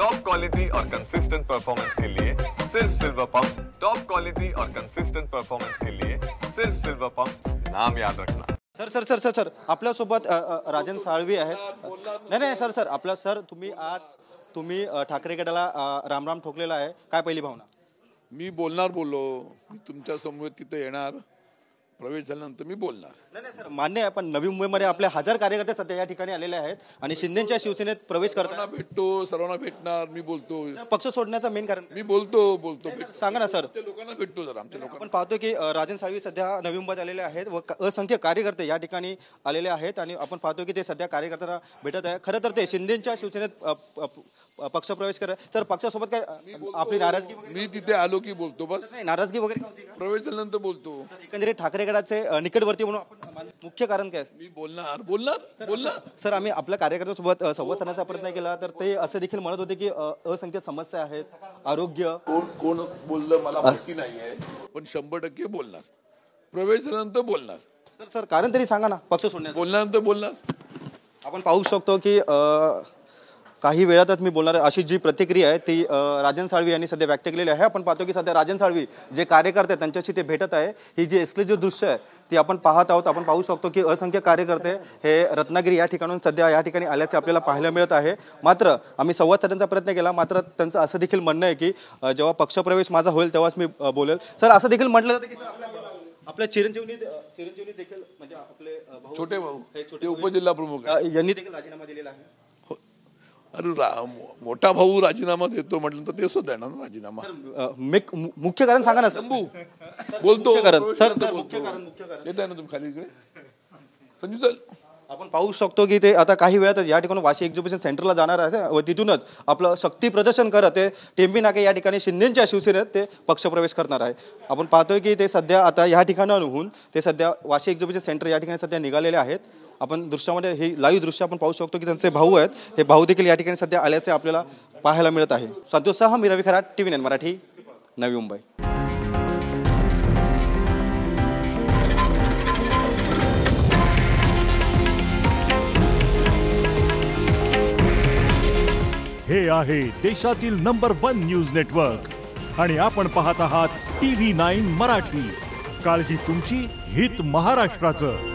Top quality और consistent performance के लिए सिर्फ सिल्वर पंप्स। टॉप क्वालिटी और कंसिस्टेंट परफॉर्मेंस के लिए सिर्फ सिल्वर पंप्स, नाम याद रखना। Sir sir sir sir sir आपल्यासोबत राजन साळवी आहेत। नाही नाही सर सर आपला सर तुम्ही ठाकरे गटाला रामराम ठोकलेला आहे, काय पहिली भावना? मी बोललो मी तुमच्या समोर तिथे येणार, प्रवेश झाल्यानंतर मी बोलणार। नाही सर मान्य आहे, पण नवी मुंबईमध्ये आपले हजार कार्यकर्ते सध्या या ठिकाणी आलेले आहेत आणि शिंदेच्या शिवसेनेत प्रवेश करतात। सर्वांना भेटणार, मी बोलतो। पक्ष सोडण्याचं मेन कारण मी बोलतो सांगा ना सर। लोकांना भेटतो जरा, आमच्या लोकांना आपण पाहतो की राजन साळवी सध्या नवी मुंबईत आलेले आहेत व असंख्य कार्यकर्ते या ठिकाणी आलेले आहेत आणि आपण पाहतो की ते सध्या कार्यकर्त्यांना भेटत आहे। खरं तर ते शिंदेच्या शिवसेनेत पक्ष प्रवेश करत। सर पक्षासोबत काय आपली नाराजगी वगैरे? मी तिथे आलो की बोलतो, बस। नाही नाराजगी वगैरे होती का? प्रवेश झाल्यानंतर बोलतो। एकंदरीत ठाकरे गटाचे निकटवर्ती म्हणून आपण मुख्य कारण काय? मी बोलणार। सर आम्ही आपल्या कार्यकर्त्यांसोबत संवाद साधण्याचा प्रयत्न केला तर ते असं देखील म्हणत होते की असंख्य समस्या आहेत, आरोग्य। कोण बोललं मला माहिती नाहीये, पण 100% बोलणार। प्रवेश झाल्यानंतर बोलणार। सर कारण तरी सांगा ना पक्ष सोडण्याचं। बोलल्यानंतर बोलणार। आपण पाहू शकतो की काही वेळातच मी बोलणार अशी जी प्रतिक्रिया आहे ती राजन साळवी यांनी सध्या व्यक्त केलेली आहे। आपण पाहतो की सध्या राजन साळवी जे कार्यकर्ते त्यांच्याशी ते भेटत आहे, ही जी एक्सक्लुझिव्ह दृश्य आहे ती आपण पाहत आहोत। आपण पाहू शकतो की असंख्य कार्यकर्ते हे रत्नागिरी या ठिकाणून सध्या या ठिकाणी आल्याचे आपल्याला पाहायला मिळत आहे। मात्र आम्ही संवाद साधण्याचा प्रयत्न केला, मात्र त्यांचं असं देखील म्हणणं आहे की जेव्हा पक्षप्रवेश माझा होईल तेव्हाच मी बोलेल। सर असं देखील म्हटलं जातं की आपल्या चिरंजीवनी देखील म्हणजे आपले छोटे भाऊ उपजिल्हा प्रमुख यांनी देखील राजीनामा दिलेला आहे। अरे मोठा भाऊ राजीनामा देतो म्हटलं तर ते सुद्धा देणार ना राजीनामा। मुख्य कारण सांगा ना शंभू बोलतो सर मुख्य कारण येत आहे ना तुम्ही खाली इकडे संजू चल। आपण पाहू शकतो की ते आता काही वेळातच या ठिकाणी वाशी एक्झिबिशन सेंटरला जाणार आहे व तिथूनच आपलं शक्ती प्रदर्शन करत ते टेंबी नाके या ठिकाणी शिंदेच्या शिवसेनेत ते पक्षप्रवेश करणार आहे। आपण पाहतोय की ते सध्या आता या ठिकाणाहून ते सध्या वाशी एक्झिबिशन सेंटर या ठिकाणी सध्या निघालेले आहेत। आपण दृश्यामध्ये हे लाईव्ह दृश्य आपण पाहू शकतो की त्यांचे भाऊ आहेत, हे भाऊ देखील या ठिकाणी सध्या आल्याचे आपल्याला पाहायला मिळत आहे। संतोषसह मी रवी खरात, TV9 मराठी, नवी मुंबई। हे आहे देशातील नंबर 1 न्यूज नेटवर्क आणि आपण पाहत आहात TV9 मराठी। काळजी तुमची, हित महाराष्ट्राचं।